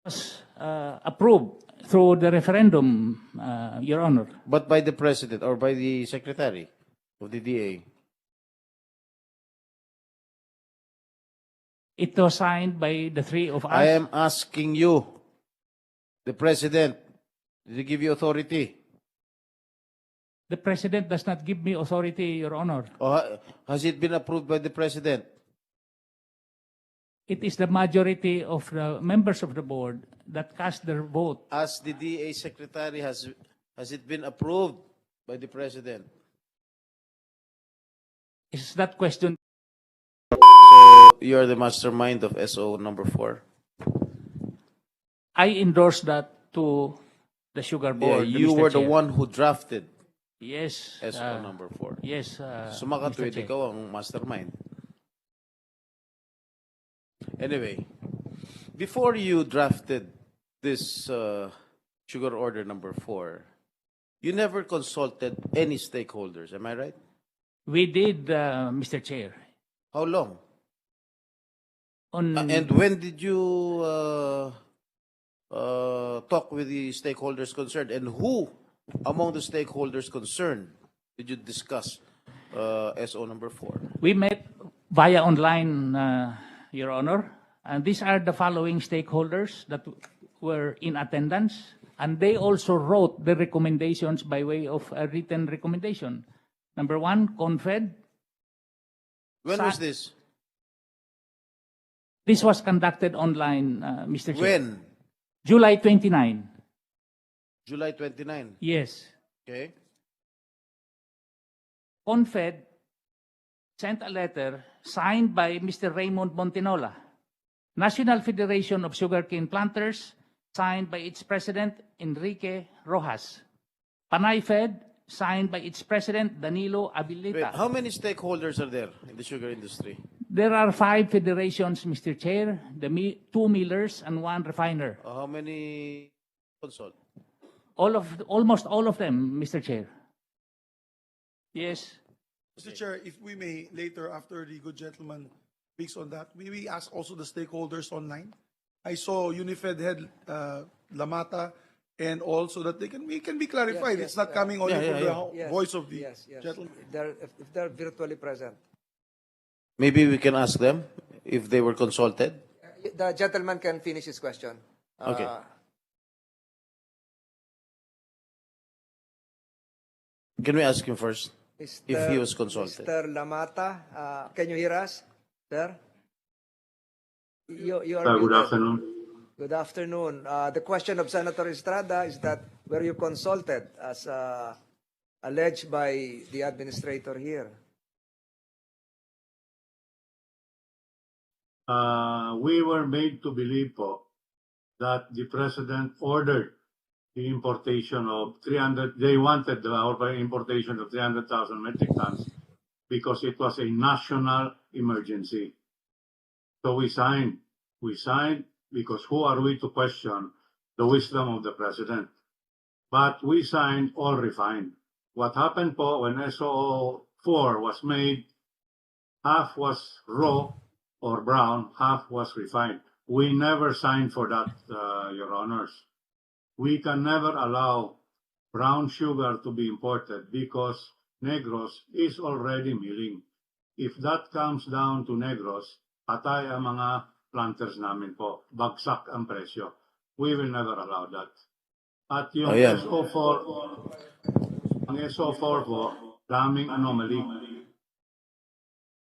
was approved through the referendum, Your Honor. But by the President or by the Secretary of the DA? It was signed by the three of us. I am asking you, the President, did he give you authority? The President does not give me authority, Your Honor. Or has it been approved by the President? It is the majority of the members of the board that cast their vote. As the DA Secretary, has it been approved by the President? Is that question? So you are the mastermind of SO number 4? I endorse that to the Sugar Yeah, Board. you Mr. were the Chair. one who drafted Yes. SO number 4. Yes. Sumakatwid, Mr. Chair. ikaw ang mastermind. Anyway, before you drafted this sugar order number 4, you never consulted any stakeholders, am I right? We did, Mr. Chair. How long? On And when did you talk with the stakeholders concerned? And who among the stakeholders concerned did you discuss SO number 4? We met via online, Your Honor, and these are the following stakeholders that were in attendance, and they also wrote the recommendations by way of a written recommendation. Number 1, CONFED. When was this? This was conducted online, Mr. Chair. When? July 29. July 29. Yes. Okay. CONFED sent a letter signed by Mr. Raymond Montinola, National Federation of Sugarcane Planters, signed by its president, Enrique Rojas. PANAYFED, signed by its president, Danilo Wait, Abilita. how many stakeholders are there in the sugar industry? There are 5 federations, Mr. Chair, 2 millers and 1 refiner. How many consult? Almost all of them, Mr. Chair. Yes. Mr. Chair, if we may, later after the good gentleman speaks on that, may we ask also the stakeholders online? I saw Unifed head Lamata and also that they can be clarified. Yes, It's not coming only from the Yes, voice of the yes, yes. gentleman. If they're virtually present. Maybe we can ask them if they were consulted. The gentleman can finish his question. Okay. Can we ask him first? If he was consulted. Mr. Lamata, can you hear us, sir? You are Good muted. afternoon. Good afternoon. The question of Senator Estrada is that were you consulted as alleged by the administrator here? We were made to believe po that the president ordered the importation of 300, they wanted the importation of 300,000 metric tons because it was a national emergency. So we signed because who are we to question the wisdom of the president? But we signed all refined. What happened po when SO4 was made, half was raw or brown, half was refined. We never signed for that, Your Honors. We can never allow brown sugar to be imported because Negros is already milling. If that comes down to Negros, patay ang mga planters namin po. Bagsak ang presyo. We will never allow that. At yung Ayan. ang SO4 po, daming anomaly.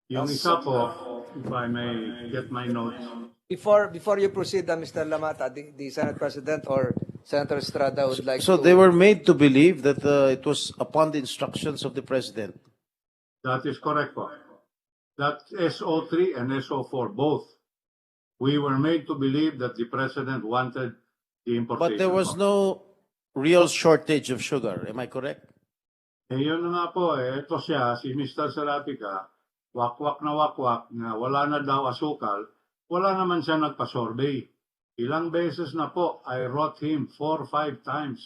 Yung isa po, if I may get my notes. Before you proceed, Mr. Lamata, the Senate President or Senator Estrada would like So to... they were made to believe that it was upon the instructions of the president. That is correct po. That SO3 and SO4 both. We were made to believe that the president wanted the importation. But there was po. no real shortage of sugar. Am I correct? Eh, yun na nga po, ito siya, si Mr. Serafica, wakwak na wala na daw asukal, wala naman siya nagpa-survey. Ilang beses na po, I wrote him 4 or 5 times.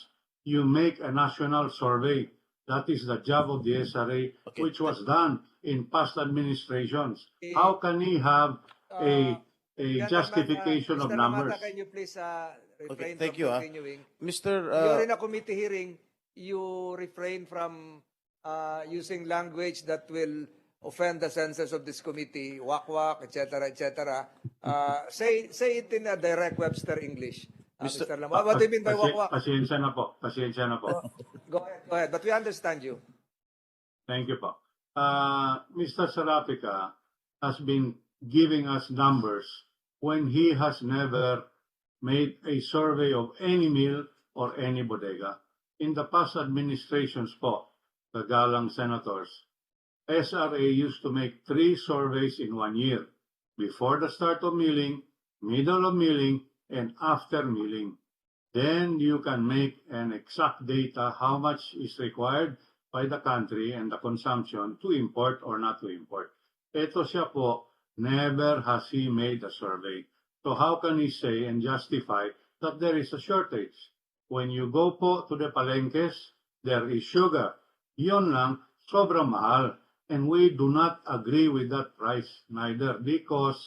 You make a national survey. That is the job of the SRA, Okay. which was done in past administrations. How can he have a a justification of Mr. numbers. Lamata, can you please refrain thank from you, continuing? Mr. You're in a committee hearing. You refrain from using language that will offend the senses of this committee, wak-wak, etc., etc. Say it in a direct Webster English, Mr. Lamata. What do you mean by wak-wak? Pasensya na po. Pasensya na po. Go ahead. But we understand you. Thank you po. Mr. Serafica has been giving us numbers when he has never made a survey of any mill or any bodega. In the past administrations po, the galang senators, SRA used to make 3 surveys in 1 year, before the start of milling, middle of milling, and after milling. Then you can make an exact data how much is required by the country and the consumption to import or not to import. Ito siya po, never has he made a survey. So how can he say and justify that there is a shortage? When you go po to the palengkes, there is sugar. Yun lang, sobrang mahal. And we do not agree with that price neither, because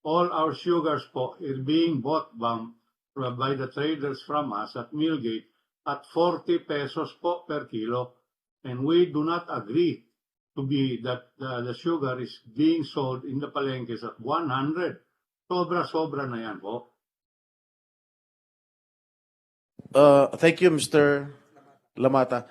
all our sugars po is being bought by the traders from us at Millgate at 40 pesos po per kilo. And we do not agree to be that the sugar is being sold in the palengkes at 100. Sobra-sobra na yan po. Thank you, Mr. Lamata.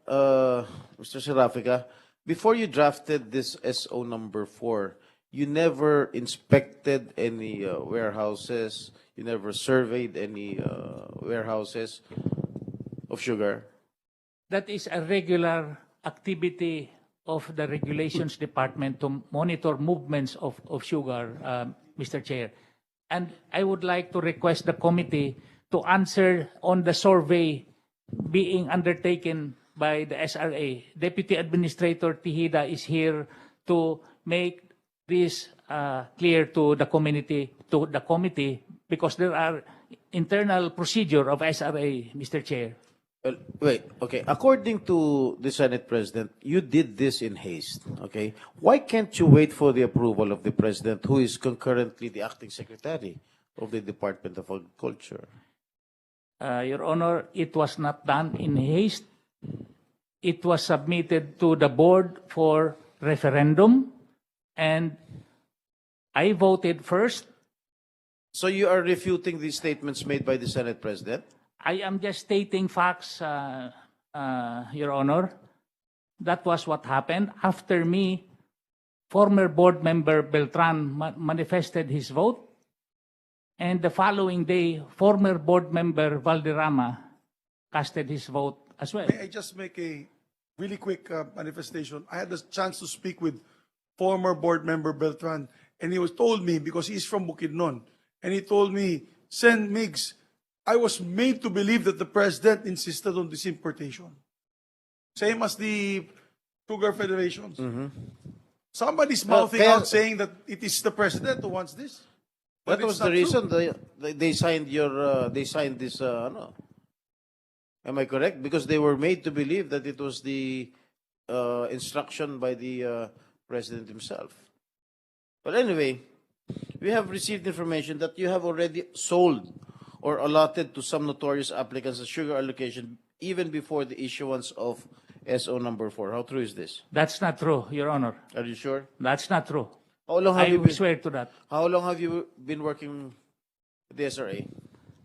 Mr. Serafica, before you drafted this SO number 4, you never inspected any warehouses, you never surveyed any warehouses of sugar? That is a regular activity of the regulations department to monitor movements of sugar, Mr. Chair. And I would like to request the committee to answer on the survey being undertaken by the SRA. Deputy Administrator Tihida is here to make this clear to the community, to the committee, because there are internal procedure of SRA, Mr. Chair. Wait, okay. According to the Senate President, you did this in haste, okay? Why can't you wait for the approval of the President, who is concurrently the Acting Secretary of the Department of Agriculture? Your Honor, it was not done in haste. It was submitted to the board for referendum, and I voted first. So you are refuting the statements made by the Senate President? I am just stating facts, Your Honor. That was what happened. After me, former board member Beltran manifested his vote. And the following day, former board member Valderrama casted his vote as well. May I just make a really quick manifestation? I had the chance to speak with former board member Beltran, and he was told me, because he's from Bukidnon, and he told me, Sen Migs, I was made to believe that the president insisted on this importation. Same as the sugar federations. Somebody's mouthing kaya- out saying that it is the president who wants this. That But was it's the not reason true. they signed they signed this, ano. Am I correct? Because they were made to believe that it was the instruction by the president himself. But anyway, we have received information that you have already sold or allotted to some notorious applicants a sugar allocation even before the issuance of SO number 4. How true is this? That's not true, Your Honor. Are you sure? That's not true. How long have I you been, swear to that. how long have you been working with the SRA?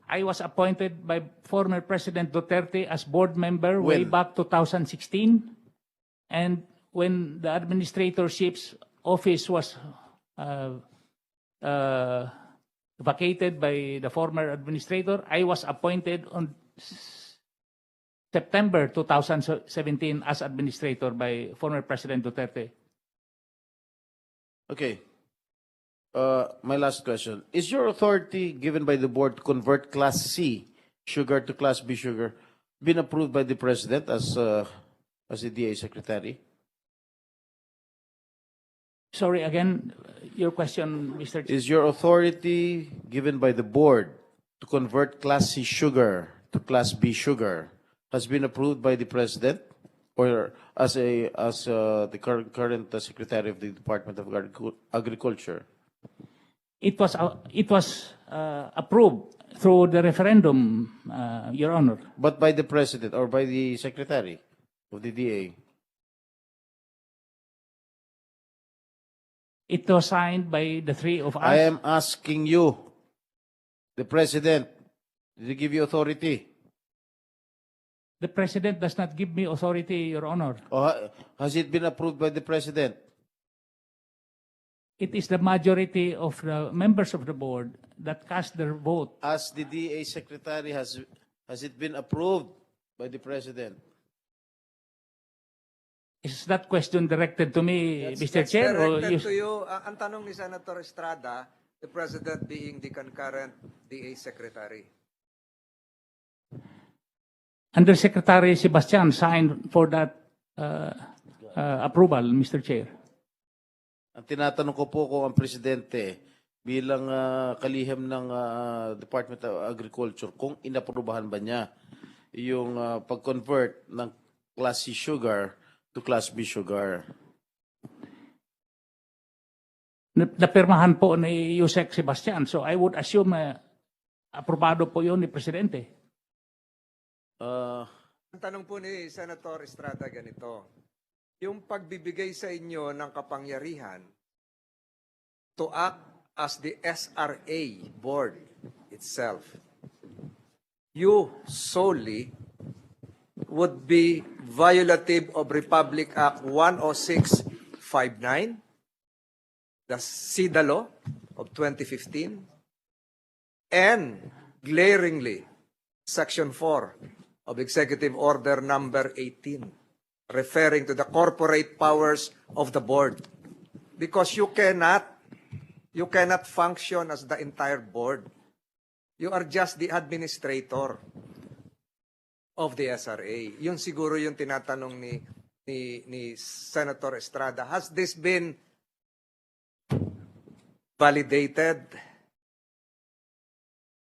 I was appointed by former President Duterte as board member way When? back 2016. And when the administratorship's office was vacated by the former administrator, I was appointed on September 2017 as administrator by former President Duterte. Okay. My last question. Is your authority given by the board to convert Class C sugar to Class B sugar been approved by the President as the DA Secretary? Sorry, again, your question, Mr. Is your authority given by the board to convert Class C sugar to Class B sugar has been approved by the President or as the current Secretary of the Department of Agriculture? It was approved through the referendum, Your Honor. But by the president or by the secretary of the DA? It was signed by the three of us. I am asking you, the president, did he give you authority? The President does not give me authority, Your Honor. Or has it been approved by the president? It is the majority of the members of the board that cast their vote. As the DA secretary, has it been approved by the president? Is that question directed to me, Mr. That's Chair? Or directed you, to you. Ang tanong ni Senator Estrada, the President being the concurrent DA Secretary. Undersecretary Sebastian signed for that approval, Mr. Chair. Ang tinatanong ko po kung ang presidente bilang kalihim ng Department of Agriculture, kung inaprubahan ba niya yung pag-convert ng Class C sugar to Class B sugar. Napirmahan po ni Yusek Sebastian. So I would assume aprobado po yun ni Presidente. Ang tanong po ni Senator Estrada ganito, yung pagbibigay sa inyo ng kapangyarihan to act as the SRA board itself, you solely would be violative of Republic Act 10659, the SIDA law of 2015, and glaringly Section 4 of Executive Order number 18, referring to the corporate powers of the board. Because you cannot function as the entire board. You are just the administrator of the SRA. Yun siguro yung tinatanong ni Senator Estrada. Has this been validated